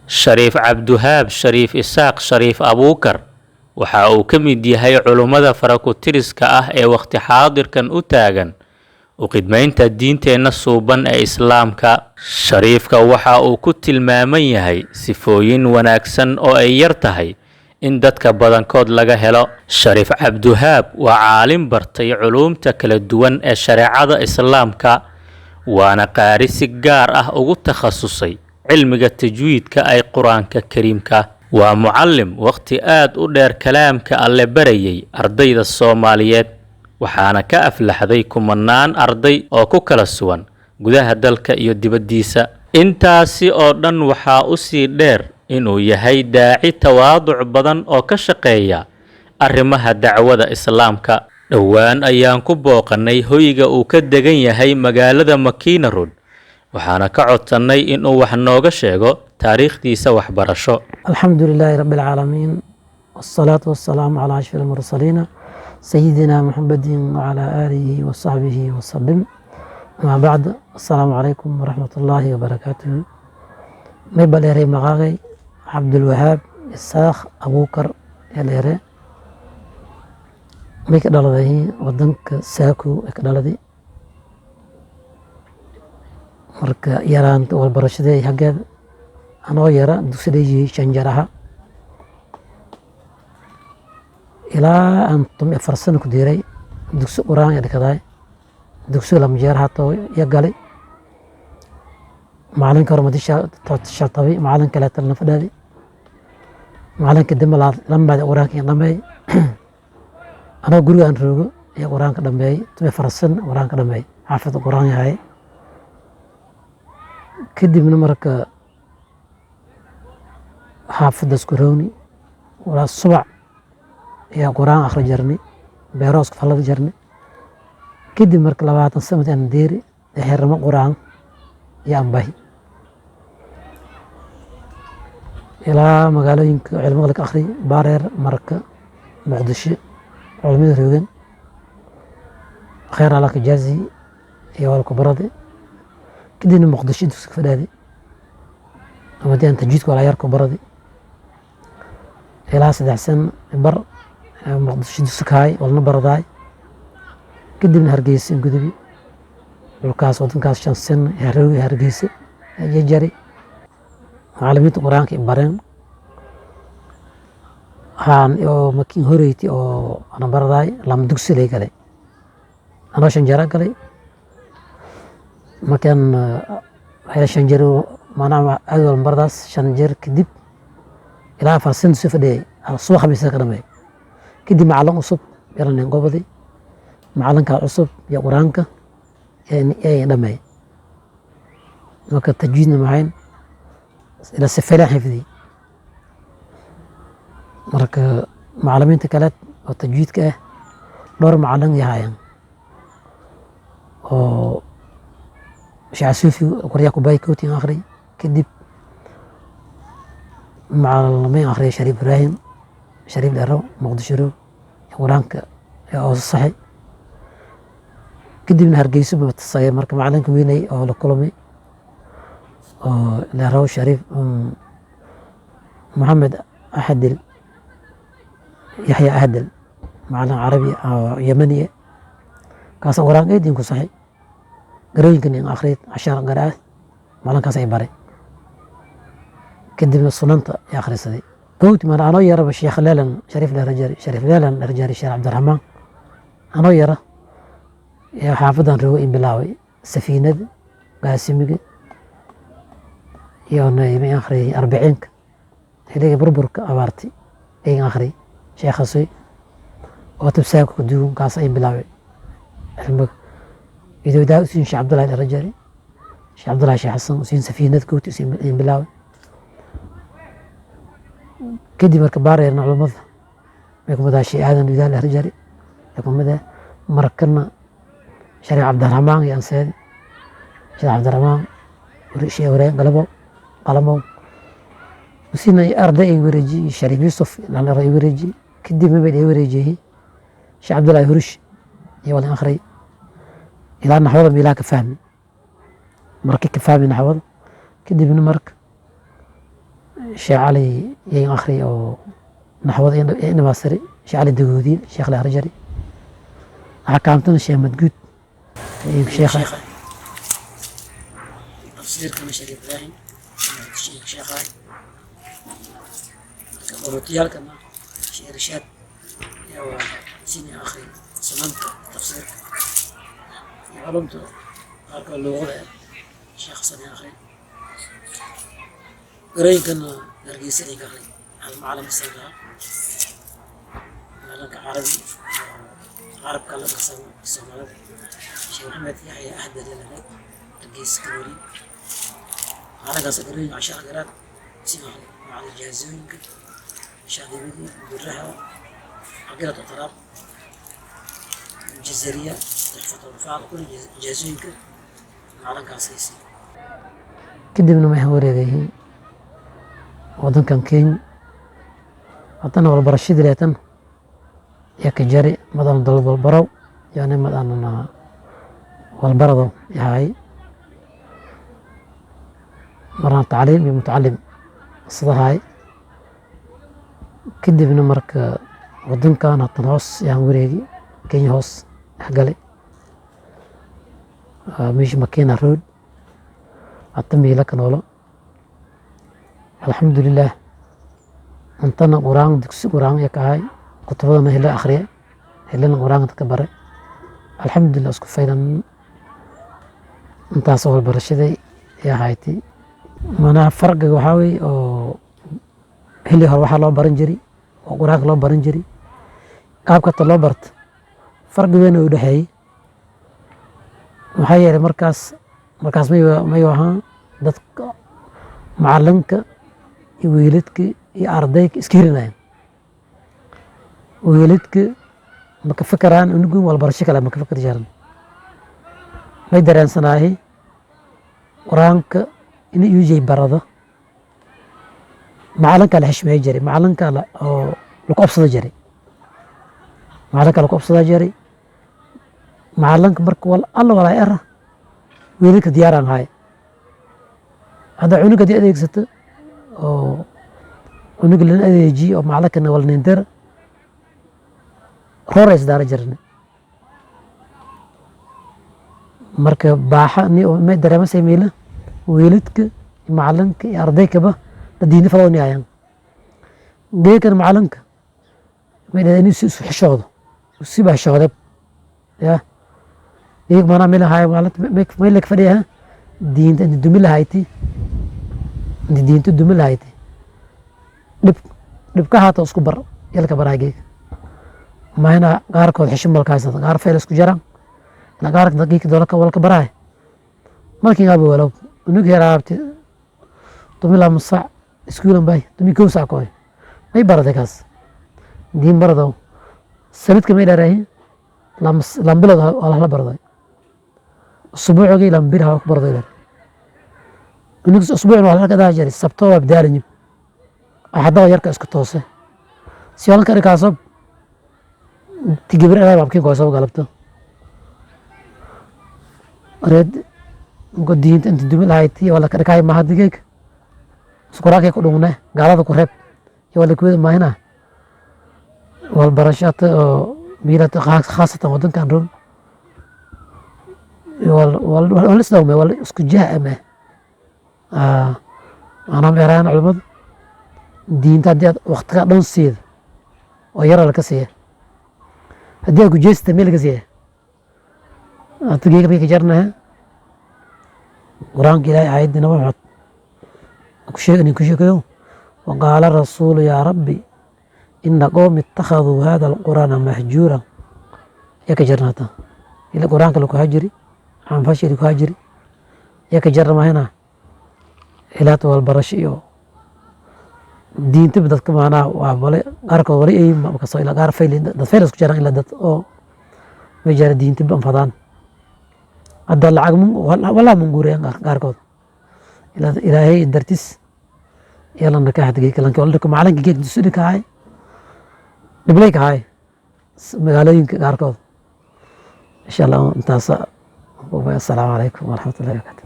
Shariif Cabdiwahaab Shariif Isaaq Shariif Abuukar waxa uu ka mid yahay culummada farakutiriska ah ee waqti xaadirkan u taagan u khidmaynta diinteenna suuban ee Islaamka. Shariifka waxa uu ku tilmaaman yahay sifooyin wanaagsan oo ay yar tahay in dadka badankood laga helo. Shariif Cabdiwahaab waa caalim bartay culuumta kala duwan ee shareecada Islaamka, waana qaari si gaar ah ugu takhasusay cilmiga tajwiidka ay Qur'aanka Kariimka. Waa mucallim waqti aad u dheer kalaamka Alle barayay ardayda Soomaaliyeed, waxaana ka aflaxday kumanaan arday oo ku kala sugan gudaha dalka iyo dibaddiisa. Intaasi oo dhan waxaa u sii dheer inuu yahay daaci tawaaduc badan oo ka shaqeeya arrimaha dacwada Islaamka. Dhowaan ayaan ku booqannay hoyga uu ka degan yahay magaalada Makiina Road, waxaana ka codsannay inuu wax nooga sheego taariikhdiisa waxbarasho. Alxamdulilaahi rabbil caalamiin, wassalaatu wassalaamu calaa ashrafil mursaliin sayidina Muxammadin wa calaa aalihi wa sahbihi wa sallim. Amaa bacd, assalaamu calaykum waraxmatullaahi wabarakaatuhu. May baleeray maqaaqay Cabdiwahaab Isaaq Abuukar ee dheere. May ka dhaladay wadanka Saakow ee ka dhaladay. Marka yaraanta walbarashadii xaggeeda anoo yara dugsiga Shanjaraha ilaa aan 14 sano ku diiray dugsi Quraan ee dhigay. Dugsiga Lamjeer hato ya galay maalinka hormadisha shartabi maalinka kale tan fadhadi maalinka dambe lambaad Quraanka dhamay anoo guriga aan roogo ee Quraanka dhamay 14 sano Quraanka dhamay xaafid Quraan yahay. kadibna marka xaafidda isku rooni wala subac ayaa Quraan akhri jirnay, beeroos falada jirnay. kadib marka 20 sano aan deeri xirmo Quraan yaan bahi ilaa magaalooyinka cilmiga laga akhri Baareer, Marka, Muqdisho, culimada roogan khayr ala ka jaazi iyo wal kubarade. kadibna Muqdisho dugsiga fadhadi ama daan tajwiidka wala yar kubarade ilaa 3 sano bar Muqdisho dugsiga hay walna baraday. kadibna Hargeysa gudubi dhulkaas wadankaas 5 sano Hargeysa ayaa jari macallimiinta Quraanka bareen haan oo makin horeyti oo ana baraday lama dugsi lay galay anoo Shanjara galay. markaan waxay Shanjaro maana aad baradaas Shanjar kadib ilaa 4 sano soo fadhiyay subax khamiis ka dhamay. kadib macallin cusub yaran goobadi macallinka cusub iyo Quraanka ee dhamay. marka tajwiidna mahayn ila sifala xifdi. marka macallimiinta kale oo tajwiidka ah dhowr macallin yahaayeen oo شعسوفي وقرية كوباي كوتي آخري. كدب مع المين آخري شريف إبراهيم شريف الأرو مقدشرو قرانك أو الصحي. كدب من هرقيسو بتصير مركب معلن كويني أو لكولومي أو الأرو شريف محمد أحدل يحيى أحدل معلن عربي أو يمني كاس قرانك يدينكو صحي. قرينكن إن آخريت 10 قراءات مالن كاس عبارة. كدبنا الصننطة يا آخر سدي قوت ما أنا يرى بالشيخ ليلن شريف الرجال شريف ليلن الرجال الشيخ عبد الرحمن أنا يرى يا حافظا روين بلاوي سفينة قاسمي يا نايم آخري 40 هذيك بربرك أبارتي أي آخري شيخ صي وتبساك كدوم كاس بلاوي المك إذا بدأ سين شيخ عبد الله الرجالي شيخ عبد الله شيخ حسن وسين سفينة كوت وسين بلاوي. كدي مركب بارير علومات يكون مذا شيء هذا نزال الرجالي يكون مذا مركنا شريف عبد الرحمن يا أنساد شريف عبد الرحمن ورشي ورين قلمو وسين أرضي ورجي شريف يوسف لأن رأي ورجي كدي ما بدي ورجيه شيخ عبد الله هرش يولي آخري إلى أن حوض بلا كفهم مركي كفهم من حوض كدي من مرك sheekh cali yayn akhri oo naxwada ina maasiri sheekh cali dagoodiin sheekh la harjari axkaamtana sheekh madguud sheekha تفسير كما شيخ إبراهيم الشيخ شيخاي ورتيال كما شيخ رشاد يا سيني أخي سمنت تفسير علمت هذا اللغة شيخ سني أخي قرين كنا نرجع سني أخي المعلم السنة لك عربي عرب كلام السنة شيخ محمد يحيى أحد لنا نرجع سكرولي أنا قاصد قرين عشان قرات سنة مع الجازوين شاذبي بالرحى عقيلة الطراب الجزرية تحفة الرفاع كل جازوين على قاصيسي kadibna waxay wareegayeen wadankan Kenya haddana walbarashadii leetan yaa ka jari madan dal walbaraw yani madan walbarado yahay marna tacliim iyo mutacallim sidahay kadibna marka wadankan hadan hoos yaan wareegi Kenya hoos galay meesha Makena Road أتمي لك نولا الحمد لله أنتنا قرآن دكس قرآن يكاي كتبنا هلا آخرية هلا قرآن تكبره الحمد لله اسكو فايدا أنت صور برشدي يا هايتي منا فرق وحاوي أو هلي هروح الله برنجري وقرآن الله برنجري كاب كتلا برت فرق بينه وبين وحيا مركز ma ahaan dadka macalinka iyo waalidka iyo ardayga iska hirinayaan waalidka ma ka fikiraan unugun walbarasho kale ma ka fikir jiran may dareensanaahay quraanka in uu yahay barada macalinka la xishmeey jiray macalinka oo lagu qabsado jiray macalinka marka alla walaay ara wiilka diyaaraan hay hada cunuga di adeegsato oo cunuga la adeejiyo oo macalinka wal nindir horeys daara jirna marka baaxa ni oo ma dareemasay meela wiilka macalinka iyo ardaykaba diin fadoni ayaan geekan macalinka ma inay si xishoodo si baa xishoodo ya إيه ما نعمل هاي مالت ما يلك فريها دين أنت دمل هايتي دين تدمل هايتي نبقى هات أسكو بر يلك براجي ما هنا قارك وحشم بالكايسة قار فيل أسكو جرام أنا قارك دقيق دولك ولا كبراي ما كين أبي ولو نوجي رابط دمل مصع سكولم باي دمي كوسا كوي ما يبرد كاس دين بردو سنت كمية راهي لام بلد الله برضاي أسبوع جي لام بيرها أكبر ضيلر ونقص أسبوع ولا كذا جري السبتة بدالني أحد يركز كتوسه سيال كاري كاسب تجبر أنا بابكين كوسه وقلبته أريد قد دين أنت دمل هايتي ولا كاري ما حد يجيك سكراك يكونونه قالوا كرهب يقول لك ما هنا والبرشات ميرات خاصة ودن كان رون ولا سدومه ولا اسكو جاءمه أنا ميران علمد دين تادي وقت كان سيد ويرى لك سيه هدي أقول جيست ميلك سيه أتجيك بيك جرنا قرآن كلا عيد نوعت كشيء وقال الرسول يا ربي إن قوم اتخذوا هذا القرآن مهجورا يك جرناتا إلى القرآن كلو كهجري عم فاشي كهجري يك جرما هنا إلى طول برشيو دين تبدأ كمانا وعمله قارك ولي أي ما بكسر إلى قار فيل ده فيل اسكو جران إلى ده أو مجرد دين تبدأ فضان أدل عقم ولا من قوريان قارك إلى هي درتيس يلا نكاح دقيقة لانك أقول لكم على جيك تسودك هاي نبليك هاي مقالين قاركود إن شاء الله انتهى السلام عليكم ورحمة الله وبركاته.